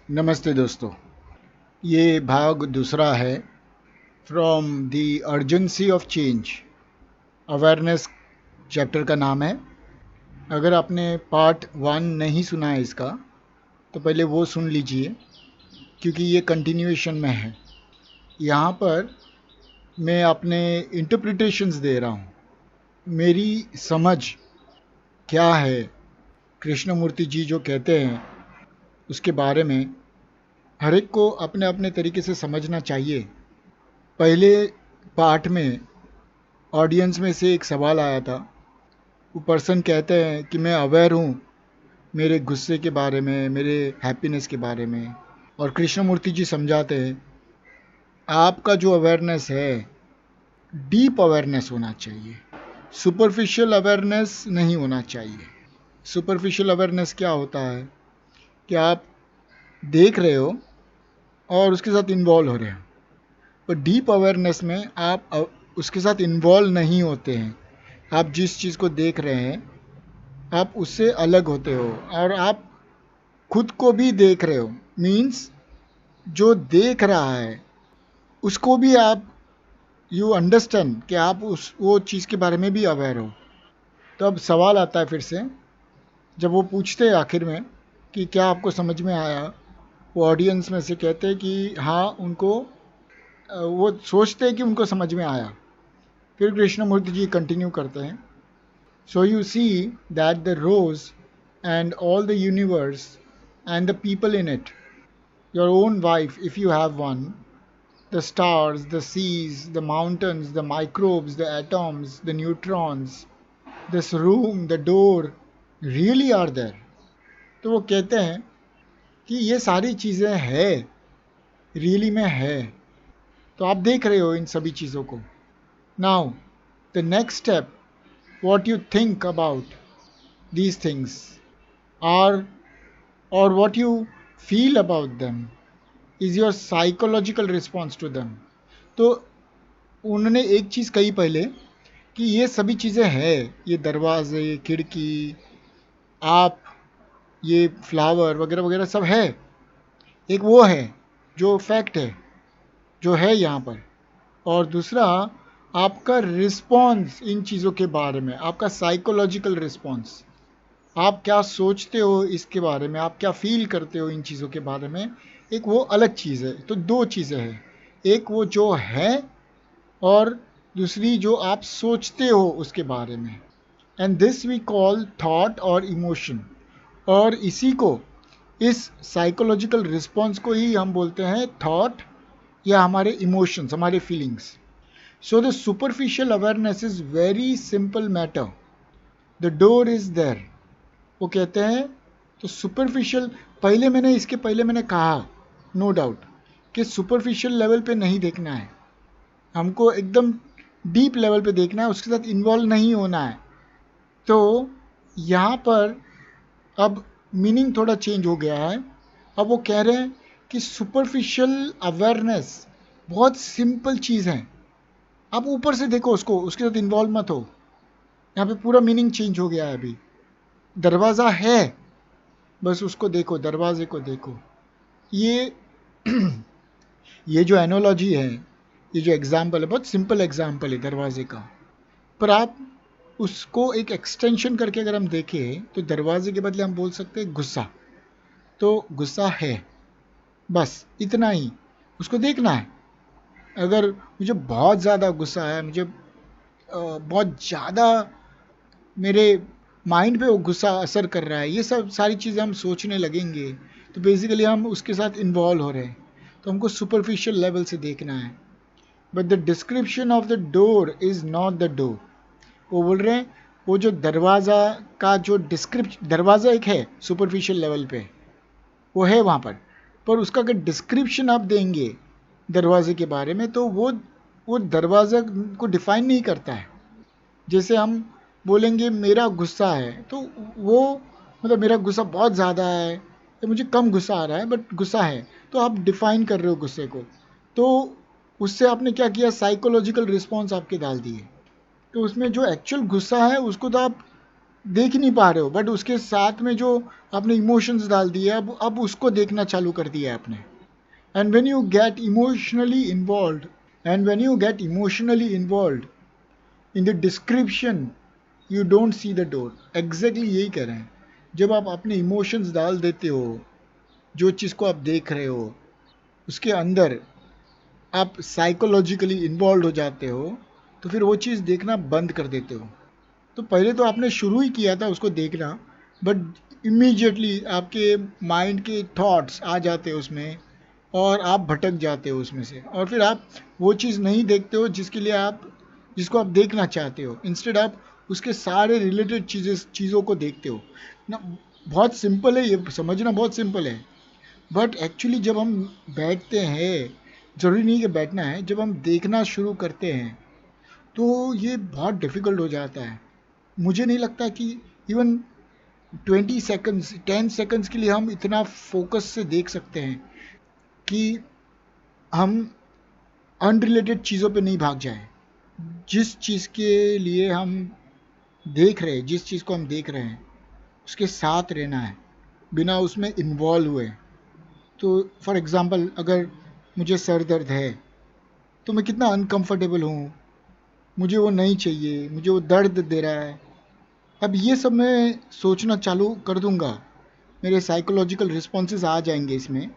नमस्ते दोस्तों। ये भाग दूसरा है from the urgency of change. Awareness chapter का नाम है। अगर आपने पार्ट 1 नहीं सुना है इसका तो पहले वो सुन लीजिए, क्योंकि ये कंटिन्यूएशन में है। यहाँ पर मैं अपने इंटरप्रिटेशंस दे रहा हूँ, मेरी समझ क्या है कृष्णमूर्ति जी जो कहते हैं उसके बारे में। हर एक को अपने अपने तरीके से समझना चाहिए। पहले पार्ट में ऑडियंस में से एक सवाल आया था। वो पर्सन कहते हैं कि मैं अवेयर हूँ मेरे गुस्से के बारे में, मेरे हैप्पीनेस के बारे में। और कृष्णमूर्ति जी समझाते हैं आपका जो अवेयरनेस है डीप अवेयरनेस होना चाहिए, सुपरफिशियल अवेयरनेस नहीं होना चाहिए। सुपरफिशियल अवेयरनेस क्या होता है कि आप देख रहे हो और उसके साथ इन्वॉल्व हो रहे हो, पर डीप अवेयरनेस में आप उसके साथ इन्वॉल्व नहीं होते हैं। आप जिस चीज़ को देख रहे हैं आप उससे अलग होते हो और आप खुद को भी देख रहे हो। मीन्स जो देख रहा है उसको भी आप यू अंडरस्टैंड कि आप उस वो चीज़ के बारे में भी अवेयर हो। तो अब सवाल आता है फिर से, जब वो पूछते हैं आखिर में कि क्या आपको समझ में आया, वो ऑडियंस में से कहते हैं कि हाँ उनको, वो सोचते हैं कि उनको समझ में आया। फिर कृष्णमूर्ति जी कंटिन्यू करते हैं, so you see that the rose and all the universe and the people in it, your own wife if you have one, the stars, the seas, the mountains, the microbes, the atoms, the neutrons, this room, the door, really are there. तो वो कहते हैं कि ये सारी चीज़ें हैं, really में है। तो आप देख रहे हो इन सभी चीज़ों को। Now the next step, what you think about these things are, or what you feel about them is your psychological response to them. तो उन्होंने एक चीज़ कही पहले कि ये सभी चीज़ें हैं, ये दरवाजे, ये खिड़की, आप, ये फ्लावर वगैरह वगैरह सब है। एक वो है जो फैक्ट है, जो है यहाँ पर। और दूसरा आपका रिस्पॉन्स इन चीज़ों के बारे में, आपका साइकोलॉजिकल रिस्पॉन्स, आप क्या सोचते हो इसके बारे में, आप क्या फील करते हो इन चीज़ों के बारे में, एक वो अलग चीज़ है। तो दो चीज़ें हैं, एक वो जो है और दूसरी जो आप सोचते हो उसके बारे में। And this we call thought और इमोशन। और इसी को, इस साइकोलॉजिकल रिस्पॉन्स को ही हम बोलते हैं थॉट या हमारे इमोशंस, हमारे feelings. So the superficial awareness is very simple matter, the door is there. वो कहते हैं तो सुपरफिशियल, इसके पहले मैंने कहा नो डाउट कि सुपरफिशियल लेवल पे नहीं देखना है, हमको एकदम डीप लेवल पे देखना है, उसके साथ इन्वॉल्व नहीं होना है। तो यहाँ पर अब मीनिंग थोड़ा चेंज हो गया है। अब वो कह रहे हैं कि सुपरफिशियल अवेयरनेस बहुत सिंपल चीज़ है, आप ऊपर से देखो उसको, उसके साथ इन्वॉल्व मत हो। यहाँ पे पूरा मीनिंग चेंज हो गया है। अभी दरवाज़ा है, बस उसको देखो, दरवाजे को देखो। ये ये जो एनोलॉजी है, ये जो एग्जाम्पल है, बहुत सिंपल एग्जाम्पल है दरवाजे का, पर आप उसको एक एक्सटेंशन करके अगर हम देखें तो दरवाजे के बदले हम बोल सकते हैं गुस्सा। तो गुस्सा है, बस इतना ही, उसको देखना है। अगर मुझे बहुत ज़्यादा गुस्सा है, मुझे बहुत ज़्यादा मेरे माइंड पे वो गुस्सा असर कर रहा है, ये सब सारी चीज़ें हम सोचने लगेंगे तो बेसिकली हम उसके साथ इन्वॉल्व हो रहे हैं। तो हमको सुपरफिशियल लेवल से देखना है। But the description of the door is not the door. वो बोल रहे हैं वो जो दरवाज़ा का जो डिस्क्रिप्शन, दरवाज़ा एक है सुपरफिशियल लेवल पे, वो है वहाँ पर उसका अगर डिस्क्रिप्शन आप देंगे दरवाजे के बारे में तो वो दरवाज़ा को डिफाइन नहीं करता है। जैसे हम बोलेंगे मेरा गुस्सा है, तो वो मतलब मेरा गुस्सा बहुत ज़्यादा है या मुझे कम गुस्सा आ रहा है, बट गुस्सा है, तो आप डिफ़ाइन कर रहे हो गुस्से को। तो उससे आपने क्या किया, साइकोलॉजिकल रिस्पॉन्स आपके डाल दिए। तो उसमें जो एक्चुअल गुस्सा है उसको तो आप देख ही नहीं पा रहे हो, बट उसके साथ में जो आपने इमोशंस डाल दिए, अब उसको देखना चालू कर दिया है आपने. And when you get emotionally involve and when you get emotionally involve in the description, you don't see the door. Exactly यही कह रहे हैं. जब आप अपने इमोशंस डाल देते हो, जो चीज़ को आप देख रहे हो उसके अंदर आप साइकोलॉजिकली इन्वॉल्व हो जाते हो, तो फिर वो चीज़ देखना बंद कर देते हो. तो पहले तो आपने शुरू ही किया था उसको देखना, बट इमीडिएटली आपके माइंड के थॉट्स आ जाते हैं उसमें, और आप भटक जाते हो उसमें से, और फिर आप वो चीज़ नहीं देखते हो जिसको आप देखना चाहते हो. इंस्टेड आप उसके सारे रिलेटेड चीज़ों को देखते हो ना. बहुत सिंपल है, ये समझना बहुत सिंपल है. बट एक्चुअली जब हम बैठते हैं, ज़रूरी नहीं कि बैठना है, जब हम देखना शुरू करते हैं तो ये बहुत डिफ़िकल्ट हो जाता है. मुझे नहीं लगता कि इवन 20 सेकंड्स 10 सेकंड्स के लिए हम इतना फोकस से देख सकते हैं कि हम अनरिलेटेड चीज़ों पे नहीं भाग जाएं. जिस चीज़ के लिए हम देख रहे हैं, जिस चीज़ को हम देख रहे हैं उसके साथ रहना है, बिना उसमें इन्वॉल्व हुए. तो फॉर एग्ज़ाम्पल, अगर मुझे सर दर्द है तो मैं कितना अनकंफर्टेबल हूँ, मुझे वो नहीं चाहिए, मुझे वो दर्द दे रहा है. अब ये सब मैं सोचना चालू कर दूंगा, मेरे साइकोलॉजिकल रिस्पॉन्सेज आ जाएंगे इसमें.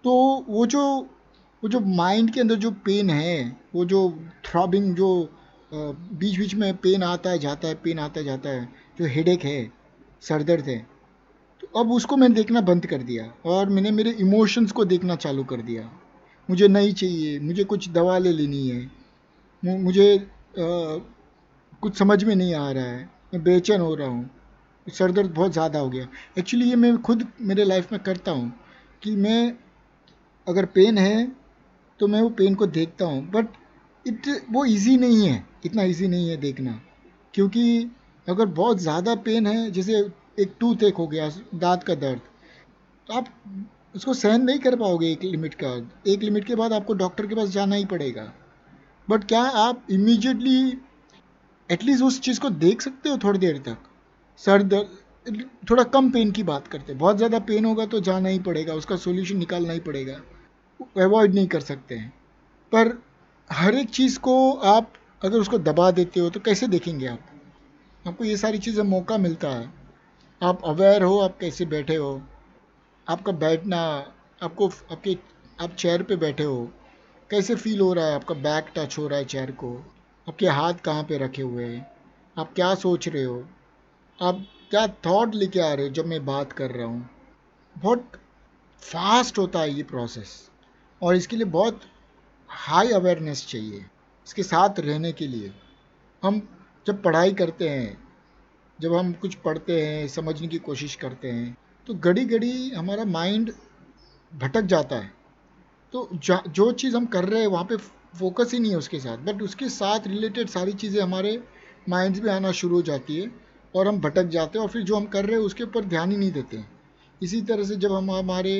तो वो जो माइंड के अंदर जो पेन है, वो जो थ्रॉबिंग, जो बीच बीच में पेन आता है जाता है, पेन आता है जाता है, जो हेडेक है, सर दर्द है, तो अब उसको मैंने देखना बंद कर दिया और मैंने मेरे इमोशंस को देखना चालू कर दिया. मुझे नहीं चाहिए, मुझे कुछ दवा ले लेनी है, मुझे कुछ समझ में नहीं आ रहा है, मैं बेचैन हो रहा हूँ, सर दर्द बहुत ज़्यादा हो गया. एक्चुअली ये मैं खुद मेरे लाइफ में करता हूँ कि मैं, अगर पेन है तो मैं वो पेन को देखता हूँ, बट वो इजी नहीं है, इतना इजी नहीं है देखना. क्योंकि अगर बहुत ज़्यादा पेन है, जैसे एक टूथ एक हो गया, दांत का दर्द, तो आप उसको सहन नहीं कर पाओगे. एक लिमिट के बाद आपको डॉक्टर के पास जाना ही पड़ेगा. बट क्या आप इमीडिएटली एटलीस्ट उस चीज़ को देख सकते हो थोड़ी देर तक? सर दर्द, थोड़ा कम पेन की बात करते हैं. बहुत ज़्यादा पेन होगा तो जाना ही पड़ेगा, उसका सोल्यूशन निकालना ही पड़ेगा, अवॉइड नहीं कर सकते हैं. पर हर एक चीज़ को आप अगर उसको दबा देते हो तो कैसे देखेंगे आप? आपको ये सारी चीज़ें मौका मिलता है, आप अवेयर हो, आप कैसे बैठे हो, आपका बैठना, आपको आपके आप चेयर पे बैठे हो, कैसे फील हो रहा है, आपका बैक टच हो रहा है चेयर को, आपके हाथ कहाँ पे रखे हुए हैं, आप क्या सोच रहे हो, आप क्या थॉट लेके आ रहे हो जब मैं बात कर रहा हूँ. बहुत फास्ट होता है ये प्रोसेस, और इसके लिए बहुत हाई अवेयरनेस चाहिए इसके साथ रहने के लिए. हम जब पढ़ाई करते हैं, जब हम कुछ पढ़ते हैं, समझने की कोशिश करते हैं, तो घड़ी घड़ी हमारा माइंड भटक जाता है. तो जो चीज़ हम कर रहे हैं वहाँ पे फोकस ही नहीं है उसके साथ, बट उसके साथ रिलेटेड सारी चीज़ें हमारे माइंड्स में आना शुरू हो जाती है और हम भटक जाते हैं, और फिर जो हम कर रहे हैं उसके ऊपर ध्यान ही नहीं देते हैं. इसी तरह से जब हम हमारे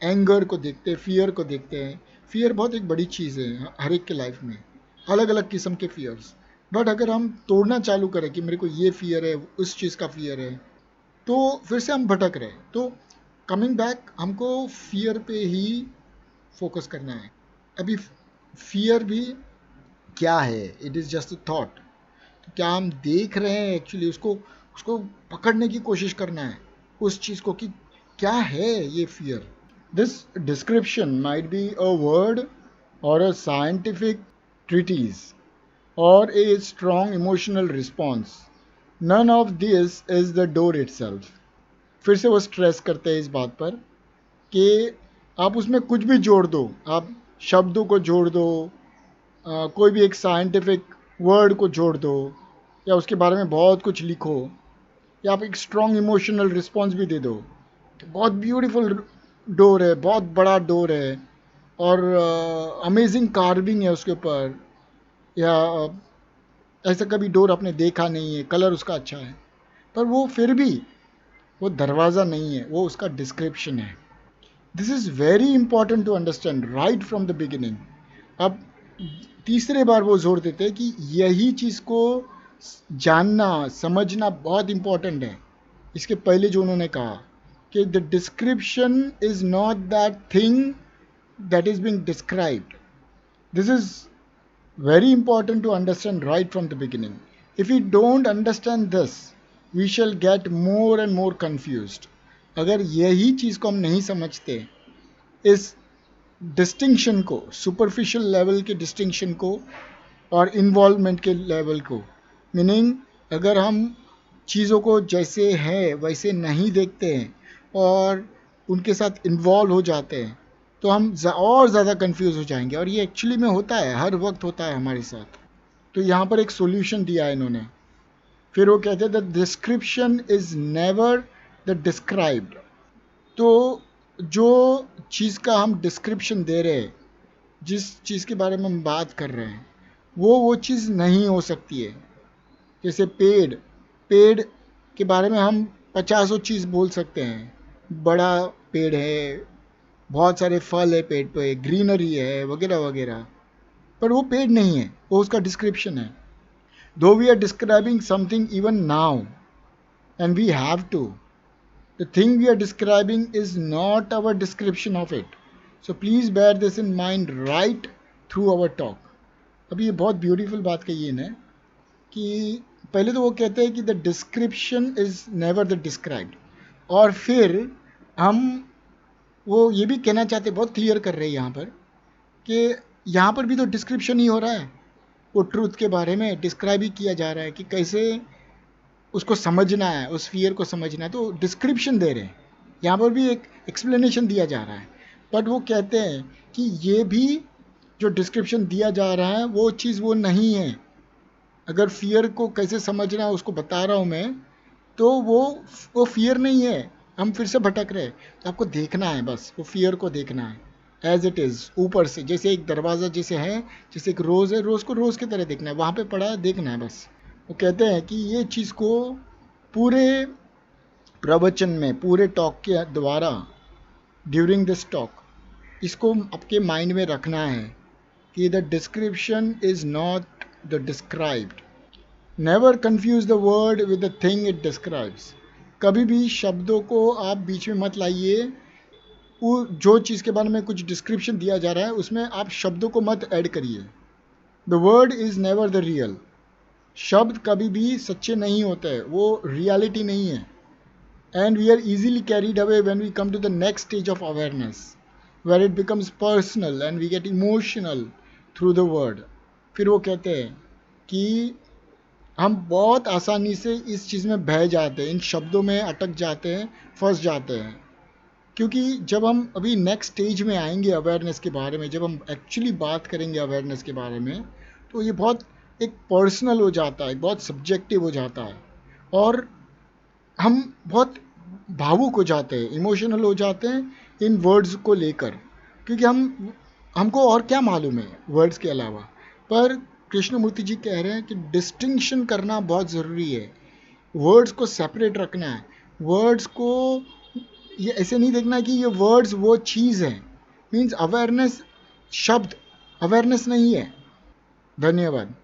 एंगर को देखते हैं, फियर को देखते हैं, फियर बहुत एक बड़ी चीज़ है हर एक के लाइफ में, अलग अलग किस्म के फियर्स. बट अगर हम तोड़ना चालू करें कि मेरे को ये फियर है, उस चीज़ का फियर है, तो फिर से हम भटक रहे हैं. तो कमिंग बैक, हमको फियर पे ही फोकस करना है. अभी फियर भी क्या है? It is just a thought. तो क्या हम देख रहे हैं एक्चुअली उसको? उसको पकड़ने की कोशिश करना है उस चीज़ को कि क्या है ये fear. This description might be a word or a scientific treatise or a strong emotional response. None of this is the door itself. फिर से वो स्ट्रेस करते हैं इस बात पर कि आप उसमें कुछ भी जोड़ दो, आप शब्दों को जोड़ दो, कोई भी एक साइंटिफिक वर्ड को जोड़ दो, या उसके बारे में बहुत कुछ लिखो, या आप एक स्ट्रॉन्ग इमोशनल रिस्पॉन्स भी दे दो, तो बहुत ब्यूटीफुल डोर है, बहुत बड़ा डोर है, और अमेजिंग कार्विंग है उसके ऊपर, या ऐसा कभी डोर आपने देखा नहीं है, कलर उसका अच्छा है, पर वो फिर भी वो दरवाज़ा नहीं है, वो उसका डिस्क्रिप्शन है. This is very important to understand right from the beginning. अब तीसरे बार वो जोर देते हैं कि यही चीज़ को जानना समझना बहुत इंपॉर्टेंट है। इसके पहले जो उन्होंने कहा कि the description is not that thing that is being described. This is very important to understand right from the beginning. If we don't understand this, we shall get more and more confused. अगर यही चीज़ को हम नहीं समझते, इस distinction को, superficial level के distinction को और इन्वॉल्वमेंट के लेवल को, मीनिंग अगर हम चीज़ों को जैसे है वैसे नहीं देखते हैं और उनके साथ इन्वॉल्व हो जाते हैं, तो हम और ज़्यादा कंफ्यूज हो जाएंगे। और ये एक्चुअली में होता है, हर वक्त होता है हमारे साथ। तो यहाँ पर एक सॉल्यूशन दिया है इन्होंने। फिर वो कहते हैं the description is never the described. तो जो चीज़ का हम डिस्क्रिप्शन दे रहे हैं, जिस चीज़ के बारे में हम बात कर रहे हैं, वो चीज़ नहीं हो सकती है। जैसे पेड़ के बारे में हम 50 चीज़ बोल सकते हैं। बड़ा पेड़ है, बहुत सारे फल है पेड़ पे, ग्रीनरी है, वगैरह वगैरह, पर वो पेड़ नहीं है, वो उसका डिस्क्रिप्शन है। Though we are describing something even now and we have to, the thing we are describing is not our description of it. So please bear this in mind right through our talk. अभी ये बहुत beautiful बात कही है इन्हें कि पहले तो वो कहते हैं कि the description is never the described, और फिर हम वो ये भी कहना चाहते, बहुत क्लियर कर रहे हैं यहाँ पर, कि यहाँ पर भी तो डिस्क्रिप्शन ही हो रहा है। वो ट्रूथ के बारे में डिस्क्राइब ही किया जा रहा है कि कैसे उसको समझना है, उस फियर को समझना है, तो डिस्क्रिप्शन दे रहे हैं। यहाँ पर भी एक एक्सप्लेनेशन दिया जा रहा है। बट वो कहते हैं कि ये भी जो डिस्क्रिप्शन दिया जा रहा है वो चीज़ वो नहीं है। अगर फियर को कैसे समझना है उसको बता रहा हूँ मैं, तो वो फियर नहीं है। हम फिर से भटक रहे हैं, तो आपको देखना है, बस वो फियर को देखना है एज इट इज़, ऊपर से। जैसे एक दरवाज़ा जैसे है, जैसे एक रोज़ है, रोज़ को रोज़ की तरह देखना है, वहाँ पे पड़ा है, देखना है बस। वो कहते हैं कि ये चीज़ को पूरे प्रवचन में, पूरे टॉक के द्वारा, ड्यूरिंग दिस टॉक, इसको आपके माइंड में रखना है कि the description is not the described. Never confuse the word with the thing it describes. कभी भी शब्दों को आप बीच में मत लाइए। वो जो चीज़ के बारे में कुछ डिस्क्रिप्शन दिया जा रहा है उसमें आप शब्दों को मत ऐड करिए। The word is never the real. शब्द कभी भी सच्चे नहीं होते हैं, वो रियलिटी नहीं है। And we are easily carried away when we come to the next stage of awareness, where it becomes personal and we get emotional through the word. फिर वो कहते हैं कि हम बहुत आसानी से इस चीज़ में बह जाते हैं, इन शब्दों में अटक जाते हैं, फंस जाते हैं। क्योंकि जब हम अभी नेक्स्ट स्टेज में आएंगे अवेयरनेस के बारे में, जब हम एक्चुअली बात करेंगे अवेयरनेस के बारे में, तो ये बहुत एक पर्सनल हो जाता है, बहुत सब्जेक्टिव हो जाता है, और हम बहुत भावुक हो जाते हैं, इमोशनल हो जाते हैं इन वर्ड्स को लेकर। क्योंकि हमको और क्या मालूम है वर्ड्स के अलावा। पर कृष्णमूर्ति जी कह रहे हैं कि डिस्टिंक्शन करना बहुत ज़रूरी है, वर्ड्स को सेपरेट रखना है। वर्ड्स को ये ऐसे नहीं देखना कि ये वर्ड्स वो चीज़ है। मीन्स अवेयरनेस शब्द अवेयरनेस नहीं है। धन्यवाद।